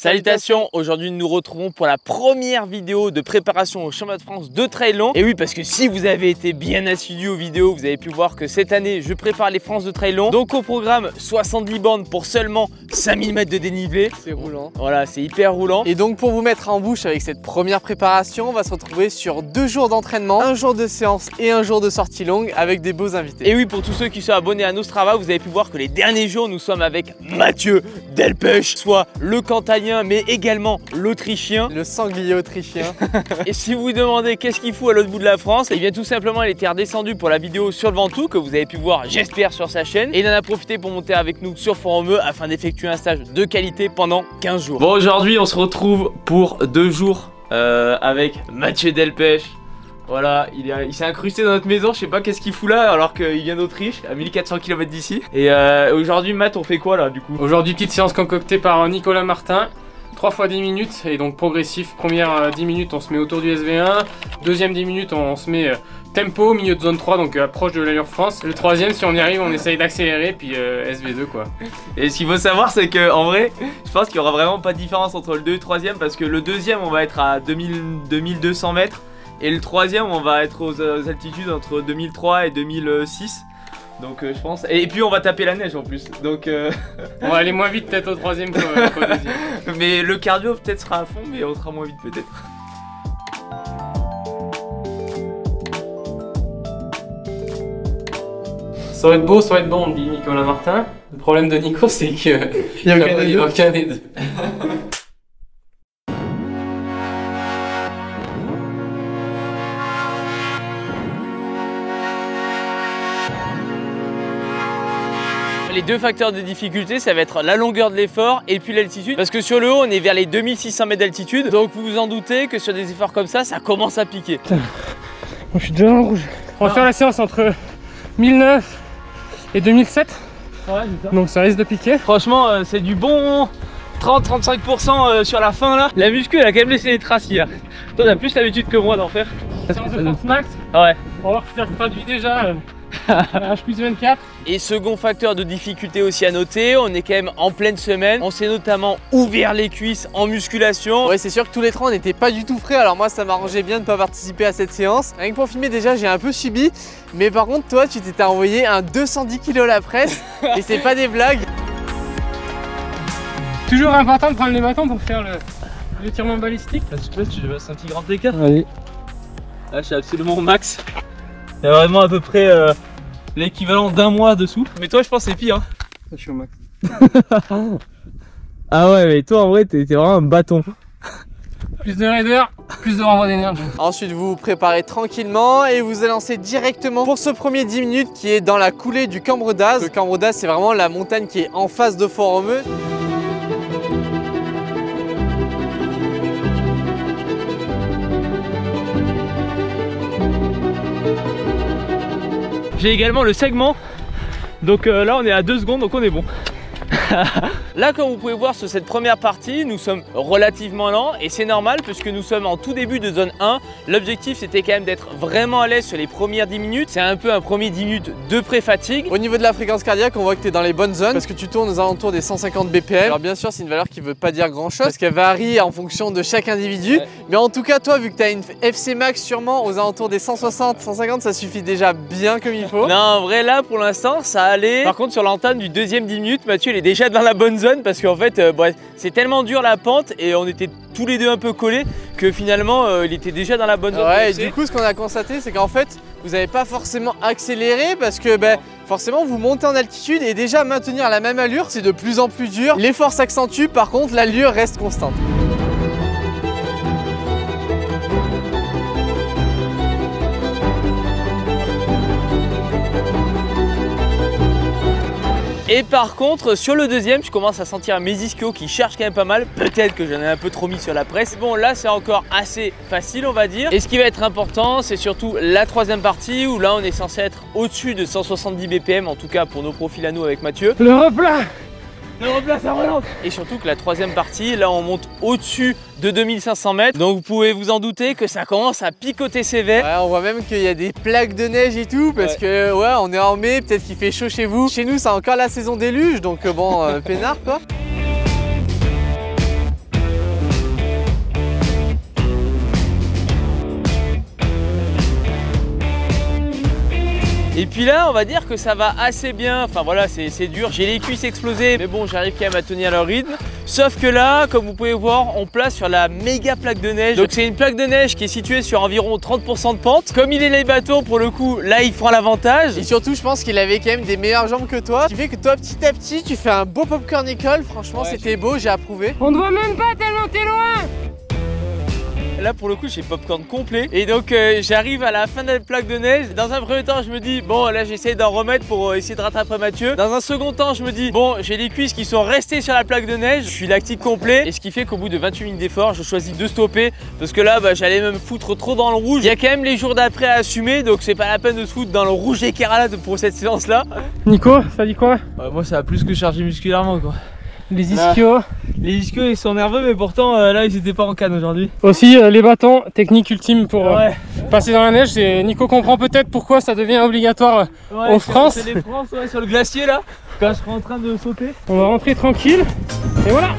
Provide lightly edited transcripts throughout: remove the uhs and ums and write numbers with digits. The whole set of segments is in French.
Salutations, aujourd'hui nous nous retrouvons pour la première vidéo de préparation au championnat de France de trail long. Et oui, parce que si vous avez été bien assidu aux vidéos, vous avez pu voir que cette année je prépare les France de trail long. Donc au programme 70 bornes pour seulement 5000 mètres de dénivelé. C'est roulant. Voilà, c'est hyper roulant. Et donc pour vous mettre en bouche avec cette première préparation, on va se retrouver sur 2 jours d'entraînement, un jour de séance et un jour de sortie longue avec des beaux invités. Et oui, pour tous ceux qui sont abonnés à nos Strava, vous avez pu voir que les derniers jours nous sommes avec Mathieu Delpech, soit le Cantalien mais également l'Autrichien. Le sanglier autrichien. Et si vous vous demandez qu'est-ce qu'il fout à l'autre bout de la France, et bien tout simplement il était redescendu pour la vidéo sur le Ventoux que vous avez pu voir j'espère sur sa chaîne. Et il en a profité pour monter avec nous sur Fort-Romeu afin d'effectuer un stage de qualité pendant 15 jours. Bon, aujourd'hui on se retrouve pour 2 jours avec Mathieu Delpech. Voilà, il s'est incrusté dans notre maison, je sais pas qu'est-ce qu'il fout là alors qu'il vient d'Autriche, à 1400 km d'ici. Et aujourd'hui Matt, on fait quoi là du coup? Aujourd'hui petite séance concoctée par Nicolas Martin, 3 fois 10 minutes et donc progressif. Première 10 minutes on se met autour du SV1, deuxième 10 minutes on se met tempo, milieu de zone 3 donc approche de l'allure France. Le troisième si on y arrive on essaye d'accélérer puis SV2 quoi. Et ce qu'il faut savoir c'est que en vrai je pense qu'il y aura vraiment pas de différence entre le 2 et le troisième parce que le deuxième on va être à 2200 mètres. Et le troisième, on va être aux altitudes entre 2003 et 2006. Donc je pense. Et puis on va taper la neige en plus. Donc on va aller moins vite peut-être au troisième qu'au deuxième. Mais le cardio peut-être sera à fond, mais on sera moins vite peut-être. Ça va être beau, ça va être bon, on dit Nicolas Martin. Le problème de Nico, c'est qu'il n'y a aucun des deux. Les deux facteurs de difficulté, ça va être la longueur de l'effort et puis l'altitude. Parce que sur le haut, on est vers les 2600 mètres d'altitude. Donc vous vous en doutez que sur des efforts comme ça commence à piquer. Putain. Moi je suis déjà en rouge. On va faire la séance entre 1009 et 2007. Ouais, c'est ça. Donc ça risque de piquer. Franchement, c'est du bon 30-35% sur la fin là. La muscu, elle a quand même laissé des traces hier. Toi, t'as plus l'habitude que moi d'en faire. Séance de force max. Ouais. On va voir si ça se traduit déjà. H+24. Et second facteur de difficulté aussi à noter, on est quand même en pleine semaine. On s'est notamment ouvert les cuisses en musculation. Ouais, c'est sûr que tous les trois on n'était pas du tout frais. Alors moi ça m'arrangeait bien de ne pas participer à cette séance. Rien que pour filmer déjà j'ai un peu subi. Mais par contre toi tu t'étais envoyé un 210 kg la presse. Et c'est pas des blagues. Toujours important de prendre les bâtons pour faire l'étirement balistique. Je fais un petit grand écart. Allez. Là je suis absolument au max. Il y a vraiment à peu près l'équivalent d'un mois dessous. Mais toi je pense que c'est pire. Je suis au max. Ah ouais, mais toi en vrai t'es vraiment un bâton. Plus de raideur, plus de renvoi d'énergie. Ensuite vous vous préparez tranquillement et vous allez lancer directement pour ce premier 10 minutes qui est dans la coulée du Cambre d'Az. Le Cambre d'Az c'est vraiment la montagne qui est en face de Fort-Romeu. J'ai également le segment, donc là on est à 2 secondes, donc on est bon. Là comme vous pouvez voir sur cette première partie, nous sommes relativement lents et c'est normal puisque nous sommes en tout début de zone 1. L'objectif c'était quand même d'être vraiment à l'aise sur les premières 10 minutes. C'est un peu un premier 10 minutes de pré-fatigue. Au niveau de la fréquence cardiaque, on voit que tu es dans les bonnes zones parce que tu tournes aux alentours des 150 BPM. Alors bien sûr c'est une valeur qui veut pas dire grand chose parce qu'elle varie en fonction de chaque individu. Ouais. Mais en tout cas toi vu que tu as une FC max sûrement aux alentours des 160, 150, ça suffit déjà bien comme il faut. Non en vrai là pour l'instant ça allait. Par contre sur l'entame du deuxième 10 minutes, Mathieu il est déjà dans la bonne zone parce qu'en fait c'est tellement dur la pente et on était tous les deux un peu collés que finalement il était déjà dans la bonne zone. Ouais, et du coup ce qu'on a constaté c'est qu'en fait vous n'avez pas forcément accéléré parce que forcément vous montez en altitude et déjà maintenir la même allure c'est de plus en plus dur. L'effort s'accentue, par contre l'allure reste constante. Et par contre sur le deuxième je commence à sentir mes ischios qui cherchent quand même pas mal. Peut-être que j'en ai un peu trop mis sur la presse. Bon là c'est encore assez facile on va dire. Et ce qui va être important c'est surtout la troisième partie où là on est censé être au-dessus de 170 BPM. En tout cas pour nos profils à nous avec Mathieu. Le replat. Le replat ça relance. Et surtout que la troisième partie là on monte au-dessus de 2500 mètres. Donc vous pouvez vous en douter que ça commence à picoter sévère. Ouais, on voit même qu'il y a des plaques de neige et tout parce que ouais on est en mai, peut-être qu'il fait chaud chez vous. Chez nous c'est encore la saison déluge donc bon peinard quoi. Et puis là on va dire que ça va assez bien. Enfin voilà, c'est dur, j'ai les cuisses explosées, mais bon j'arrive quand même à tenir le rythme. Sauf que là, comme vous pouvez voir, on place sur la méga plaque de neige. Donc c'est une plaque de neige qui est située sur environ 30% de pente. Comme il est les bateaux, pour le coup, là il prend l'avantage. Et surtout je pense qu'il avait quand même des meilleures jambes que toi. Ce qui fait que toi petit à petit tu fais un beau popcorn Nicole. Franchement ouais, c'était beau, j'ai approuvé. On ne voit même pas tellement t'es loin. Là pour le coup j'ai popcorn complet et donc j'arrive à la fin de la plaque de neige. Dans un premier temps je me dis bon là j'essaie d'en remettre pour essayer de rattraper Mathieu. Dans un second temps je me dis bon j'ai les cuisses qui sont restées sur la plaque de neige, je suis lactique complet et ce qui fait qu'au bout de 28 minutes d'effort je choisis de stopper parce que là j'allais me foutre trop dans le rouge. Il y a quand même les jours d'après à assumer donc c'est pas la peine de se foutre dans le rouge écarlate pour cette séance là. Nico, ça dit quoi? Moi ça a plus que chargé musculairement quoi. Les ischios. Les ischios ils sont nerveux mais pourtant là ils étaient pas en canne aujourd'hui. Aussi les bâtons, technique ultime pour passer dans la neige. Et Nico comprend peut-être pourquoi ça devient obligatoire en France. C'est les France sur le glacier là, quand je serai en train de sauter. On va rentrer tranquille et voilà.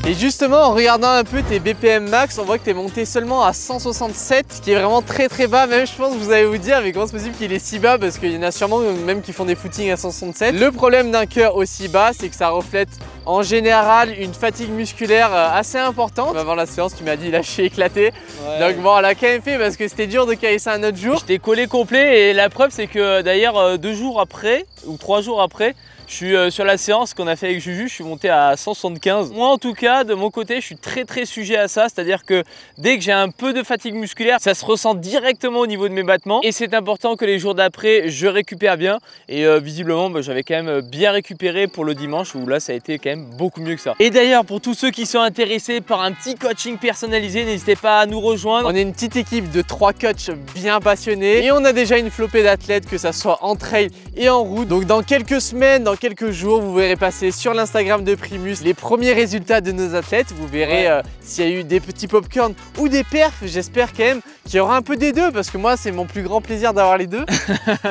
Et justement en regardant un peu tes BPM max, on voit que tu es monté seulement à 167, ce qui est vraiment très bas. Même je pense que vous allez vous dire mais comment c'est possible qu'il est si bas parce qu'il y en a sûrement même qui font des footings à 167. Le problème d'un cœur aussi bas c'est que ça reflète en général une fatigue musculaire assez importante. Avant la séance tu m'as dit lâcher éclaté. Ouais. Donc bon on l'a quand même fait parce que c'était dur de caler ça un autre jour. Je t'ai collé complet et la preuve c'est que d'ailleurs 2 jours après ou 3 jours après je suis sur la séance qu'on a fait avec Juju, je suis monté à 175. Moi en tout cas, de mon côté, je suis très sujet à ça. C'est-à-dire que dès que j'ai un peu de fatigue musculaire, ça se ressent directement au niveau de mes battements. Et c'est important que les jours d'après, je récupère bien. Et visiblement, j'avais quand même bien récupéré pour le dimanche où là, ça a été quand même beaucoup mieux que ça. Et d'ailleurs, pour tous ceux qui sont intéressés par un petit coaching personnalisé, n'hésitez pas à nous rejoindre. On est une petite équipe de 3 coachs bien passionnés. Et on a déjà une flopée d'athlètes, que ça soit en trail et en route. Donc dans quelques semaines, dans quelques jours, vous verrez passer sur l'Instagram de Primus les premiers résultats de nos athlètes. Vous verrez s'il y a eu des petits popcorn ou des perfs. J'espère quand même qu'il y aura un peu des deux parce que moi c'est mon plus grand plaisir d'avoir les deux.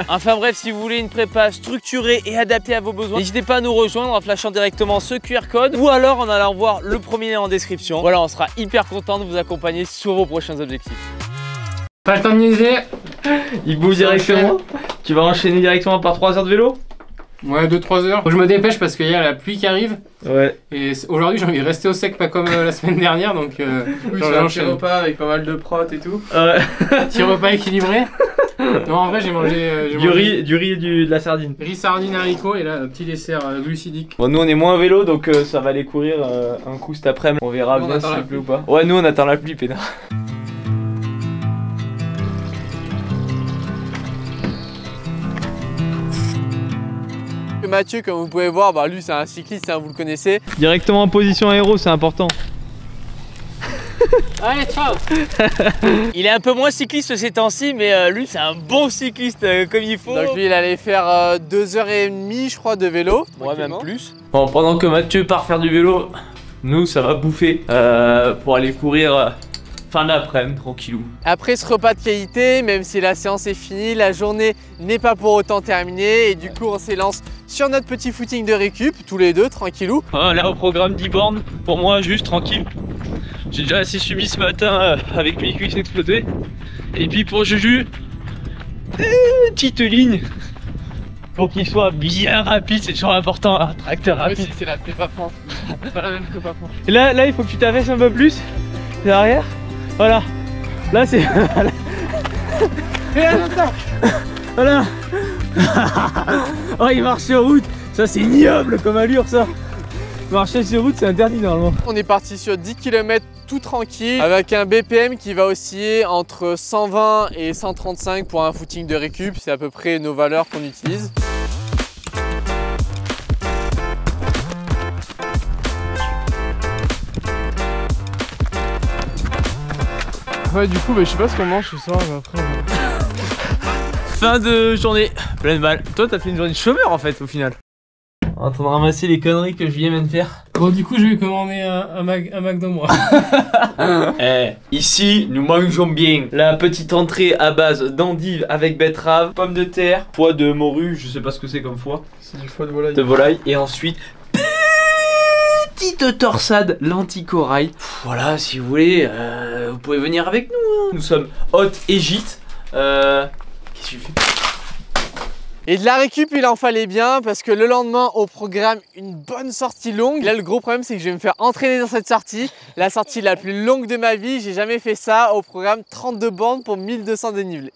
Enfin bref, si vous voulez une prépa structurée et adaptée à vos besoins, n'hésitez pas à nous rejoindre en flashant directement ce QR code ou alors en allant voir le premier lien en description. Voilà, on sera hyper content de vous accompagner sur vos prochains objectifs. Pas le temps de niaiser. Il bouge directement. Tu vas enchaîner directement par 3 heures de vélo? Ouais, 2-3 heures. Je me dépêche parce qu'il y a la pluie qui arrive. Ouais. Et aujourd'hui, j'ai envie de rester au sec, pas comme la semaine dernière. Donc, oui, c'est un petit repas avec pas mal de prot et tout. Petit repas équilibré. Non, en vrai, j'ai mangé. Du riz et de la sardine. Riz, sardine, haricots et là, un petit dessert glucidique. Bon, nous, on est moins à vélo donc ça va aller courir un coup cet après-midi. On verra bien s'il pleut ou pas. Ouais, nous, on attend la pluie, pédard. Mathieu, comme vous pouvez voir, lui c'est un cycliste, vous le connaissez. Directement en position aéro, c'est important. Allez, ciao. Il est un peu moins cycliste ces temps-ci, mais lui c'est un bon cycliste comme il faut. Donc lui il allait faire 2h30 je crois de vélo. Ouais, même plus. Bon, pendant que Mathieu part faire du vélo, nous ça va bouffer pour aller courir fin d'après-midi, tranquillou. Après ce repas de qualité, même si la séance est finie, la journée n'est pas pour autant terminée et du coup on s'élance sur notre petit footing de récup, tous les deux, tranquillou. Là au programme 10 bornes, pour moi juste tranquille. J'ai déjà assez subi ce matin avec mes cuisses explosées. Et puis pour Juju, petite ligne pour qu'il soit bien rapide, c'est toujours important, un tracteur rapide. Oui, c'est la prépa France, c'est pas la même prépa France. Et là il faut que tu t'affaisses un peu plus derrière. Voilà, là c'est... Voilà. Oh, il marche sur route. Ça c'est ignoble comme allure ça. Marcher sur route c'est interdit normalement. On est parti sur 10 km tout tranquille avec un BPM qui va osciller entre 120 et 135 pour un footing de récup. C'est à peu près nos valeurs qu'on utilise. Ouais, du coup, je sais pas ce qu'on mange ce soir, mais après. Fin de journée, pleine balle. Toi, t'as fait une journée de chômeur en fait, au final. En train de ramasser les conneries que je viens de faire. Bon, du coup, je vais commander un McDo, moi. Ici, nous mangeons bien. La petite entrée à base d'endives avec betterave, pommes de terre, foie de morue, je sais pas ce que c'est comme foie. C'est du foie de volaille. De volaille. Et ensuite, petite torsade l'anti-corail. Voilà, si vous voulez, vous pouvez venir avec nous. Hein. Nous sommes hôtes et gîtes. Qu'est-ce que tu fais? Et de la récup, il en fallait bien parce que le lendemain au programme, une bonne sortie longue. Là, le gros problème, c'est que je vais me faire entraîner dans cette sortie. La sortie la plus longue de ma vie, j'ai jamais fait ça. Au programme, 32 bornes pour 1200 dénivelés.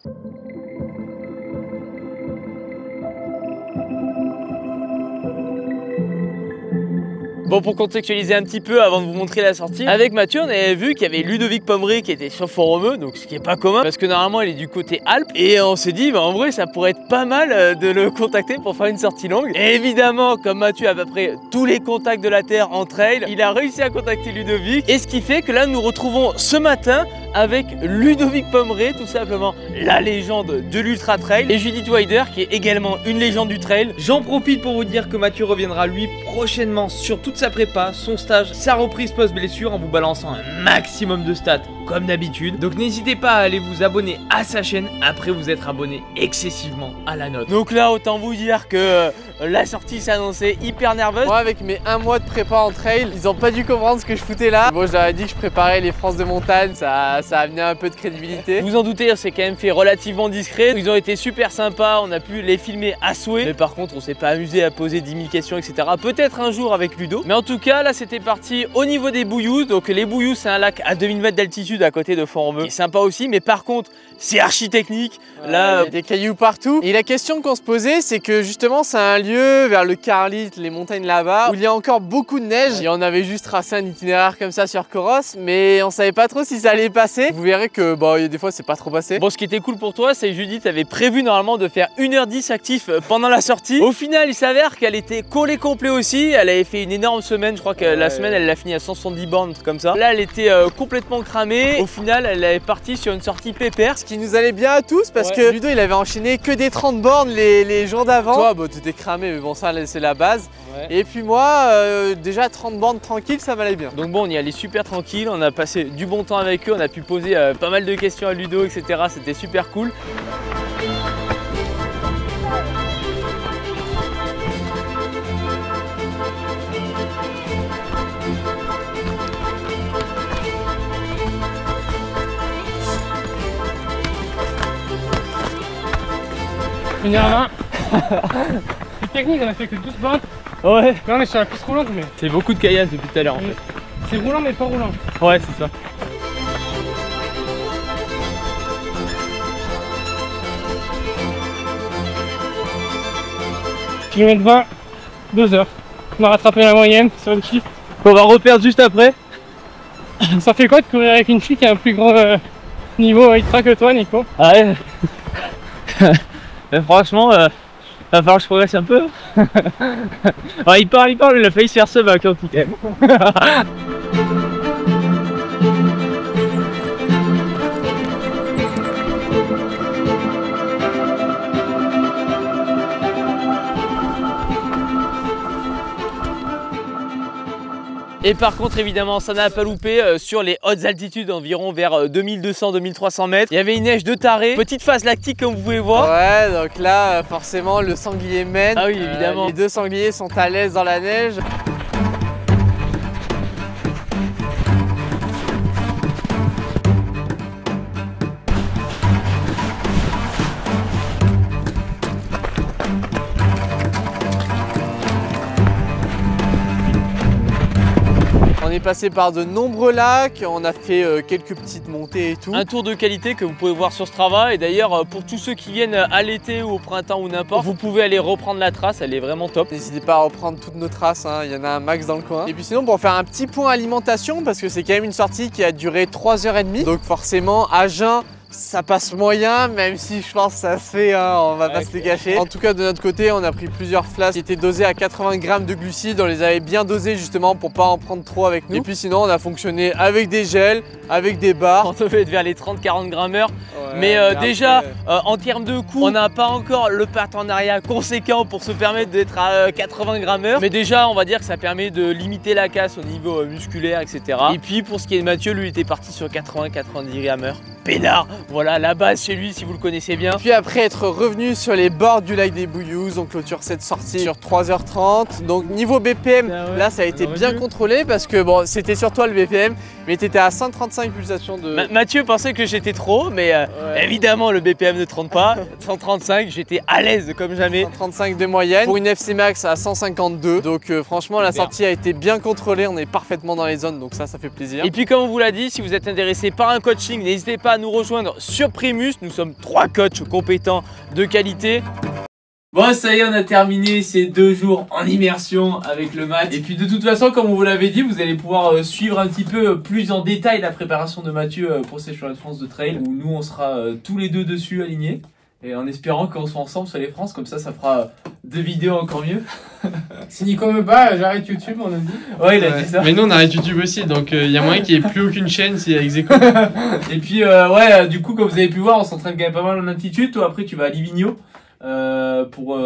Bon, pour contextualiser un petit peu avant de vous montrer la sortie, avec Mathieu on avait vu qu'il y avait Ludovic Pomeray qui était sur Font-Romeu, donc ce qui est pas commun parce que normalement il est du côté Alpes, et on s'est dit bah en vrai ça pourrait être pas mal de le contacter pour faire une sortie longue. Et évidemment, comme Mathieu a à peu près tous les contacts de la terre en trail, il a réussi à contacter Ludovic, et ce qui fait que là nous retrouvons ce matin avec Ludovic Pomeray, tout simplement la légende de l'ultra trail, et Judith Wider qui est également une légende du trail. J'en profite pour vous dire que Mathieu reviendra lui prochainement sur toute sa prépa, son stage, sa reprise post-blessure en vous balançant un maximum de stats comme d'habitude. Donc n'hésitez pas à aller vous abonner à sa chaîne après vous être abonné excessivement à la nôtre. Donc là autant vous dire que la sortie s'est annoncée hyper nerveuse. Moi avec mes 1 mois de prépa en trail, ils ont pas dû comprendre ce que je foutais là. Bon, je leur ai dit que je préparais les France de montagne, ça a amené un peu de crédibilité. Vous en doutez, c'est quand même fait relativement discret. Ils ont été super sympas, on a pu les filmer à souhait. Mais par contre on s'est pas amusé à poser 10 000 questions etc. Peut-être un jour avec Ludo. Mais en tout cas là c'était parti au niveau des Bouilloux. Donc les Bouilloux c'est un lac à 2000 mètres d'altitude à côté de Font-Romeu, qui est sympa aussi, mais par contre c'est archi technique. Là il y a des cailloux partout. Et la question qu'on se posait, c'est que justement c'est un lieu vers le Carlit, les montagnes là-bas, où il y a encore beaucoup de neige. Et on avait juste tracé un itinéraire comme ça sur Coros, mais on savait pas trop si ça allait passer. Vous verrez que bon, des fois c'est pas trop passé. Bon, ce qui était cool pour toi, c'est que Judith avait prévu normalement de faire 1h10 actif pendant la sortie. Au final il s'avère qu'elle était collée complet aussi. Elle avait fait une énorme semaine, je crois que la semaine elle l'a fini à 170 bornes, un truc comme ça. Là elle était complètement cramée. Au final elle est partie sur une sortie pépère. Ce qui nous allait bien à tous parce que Ludo il avait enchaîné que des 30 bornes les jours d'avant. Toi bah, t'étais cramé, mais bon ça c'est la base. Et puis moi déjà 30 bornes tranquille, ça m'allait bien. Donc bon, on y allait super tranquille, on a passé du bon temps avec eux, on a pu poser pas mal de questions à Ludo etc. C'était super cool. Premièrement, c'est technique, on a fait que 12 bornes. Ouais. Là on est sur la piste roulante, mais c'est beaucoup de caillasse depuis tout à l'heure en fait. C'est roulant mais pas roulant. Ouais c'est ça. Kilomètre 20, 2 heures. On a rattrapé la moyenne sur une fille. On va reperdre juste après. Ça fait quoi de courir avec une fille qui a un plus grand niveau ultra que toi, Nico? Ah ouais. Mais franchement, va falloir que je progresse un peu. Ouais, il parle, il a failli se faire sub avec un coup quand même. Et par contre évidemment ça n'a pas loupé sur les hautes altitudes environ vers 2200-2300 mètres. Il y avait une neige de taré, petite phase lactique comme vous pouvez voir. Ouais donc là forcément le sanglier mène. Ah oui évidemment. Les deux sangliers sont à l'aise dans la neige. On est passé par de nombreux lacs, on a fait quelques petites montées et tout. Un tour de qualité que vous pouvez voir sur Strava, et d'ailleurs pour tous ceux qui viennent à l'été ou au printemps ou n'importe, vous pouvez aller reprendre la trace, elle est vraiment top. N'hésitez pas à reprendre toutes nos traces, hein. Il y en a un max dans le coin. Et puis sinon pour faire un petit point alimentation, parce que c'est quand même une sortie qui a duré 3h30, donc forcément à jeun, ça passe moyen, même si je pense que ça se fait, hein, on va pas se les cacher. En tout cas de notre côté on a pris plusieurs flasques qui étaient dosées à 80 grammes de glucides, on les avait bien dosées justement pour pas en prendre trop avec nous. Et puis sinon on a fonctionné avec des gels, avec des barres. On devait être vers les 30-40 grammeurs. Mais déjà en termes de coût, on n'a pas encore le partenariat conséquent pour se permettre d'être à 80 grammeurs. Mais déjà on va dire que ça permet de limiter la casse au niveau musculaire etc. Et puis pour ce qui est de Mathieu, lui il était parti sur 80-90 grammeurs. peinard. Voilà, la base chez lui si vous le connaissez bien. Puis après être revenu sur les bords du lac des Bouillous, on clôture cette sortie sur 3h30. Donc niveau BPM, là ça a été bien contrôlé parce que bon, c'était sur toi le BPM, mais tu étais à 135 pulsations de... Mathieu pensait que j'étais trop, mais évidemment le BPM ne trompe pas. 135, j'étais à l'aise comme jamais. 135 de moyenne pour une FC Max à 152. Donc franchement la sortie a été bien contrôlée, on est parfaitement dans les zones, donc ça fait plaisir. Et puis comme on vous l'a dit, si vous êtes intéressé par un coaching, n'hésitez pas à nous rejoindre sur Primus. Nous sommes 3 coachs compétents de qualité. Bon, ça y est, on a terminé ces 2 jours en immersion avec le mat. Et puis de toute façon, comme on vous l'avait dit, vous allez pouvoir suivre un petit peu plus en détail la préparation de Mathieu pour ces championnats de France de trail, où nous on sera tous les deux dessus alignés. Et en espérant qu'on soit ensemble sur les France, comme ça fera 2 vidéos encore mieux. Si Nico me bat, j'arrête YouTube, on a dit. Ouais, il a dit ça. Mais nous on arrête YouTube aussi, donc il y a moyen qu'il n'y ait plus aucune chaîne s'il y a Execo. Et puis du coup, comme vous avez pu voir, on s'entraîne quand même pas mal en altitude. Toi après tu vas à Livigno pour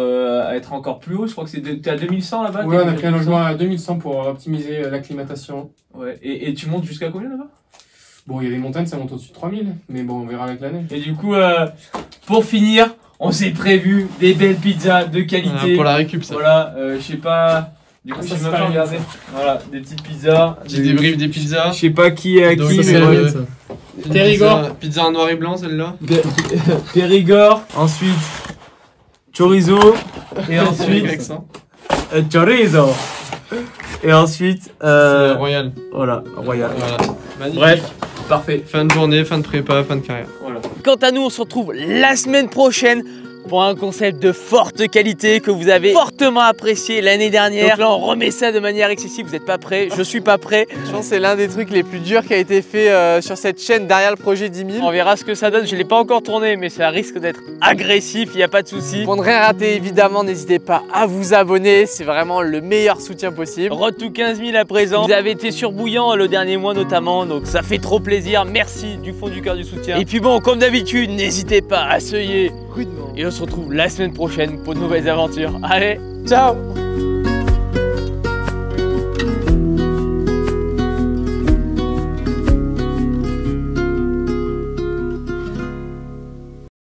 être encore plus haut. Je crois que t'es à 2100 là-bas. Ouais, on a pris un logement à 2100 pour optimiser l'acclimatation. Ouais, et tu montes jusqu'à combien là-bas? Bon, il y a des montagnes, ça monte au-dessus de 3000, mais bon, on verra avec l'année. Et du coup, pour finir, on s'est prévu des belles pizzas de qualité. Pour la récup, ça. Voilà, je sais pas. Du coup, je sais même pas regarder. Voilà, des petites pizzas. J'ai débrief des pizzas. Je sais pas qui est à Donc, qui, ça, mais ouais. Périgord. Pizza en noir et blanc, celle-là. Périgord. Ensuite, chorizo. Et ensuite, chorizo. Et ensuite, Royal. Voilà, royal. Voilà. Magnifique. Bref, parfait. Fin de journée, fin de prépa, fin de carrière. Voilà. Quant à nous, on se retrouve la semaine prochaine pour un concept de forte qualité que vous avez fortement apprécié l'année dernière. Donc là, on remet ça de manière excessive. Vous n'êtes pas prêts, je suis pas prêt. Je pense que c'est l'un des trucs les plus durs qui a été fait sur cette chaîne derrière le projet 10 000. On verra ce que ça donne. Je ne l'ai pas encore tourné, mais ça risque d'être agressif, il n'y a pas de souci. Pour ne rien rater, évidemment, n'hésitez pas à vous abonner. C'est vraiment le meilleur soutien possible. Road to 15 000 à présent. Vous avez été surbouillant le dernier mois notamment, donc ça fait trop plaisir. Merci du fond du cœur du soutien. Et puis bon, comme d'habitude, n'hésitez pas à essayer. Et on se retrouve la semaine prochaine pour de nouvelles aventures. Allez, ciao!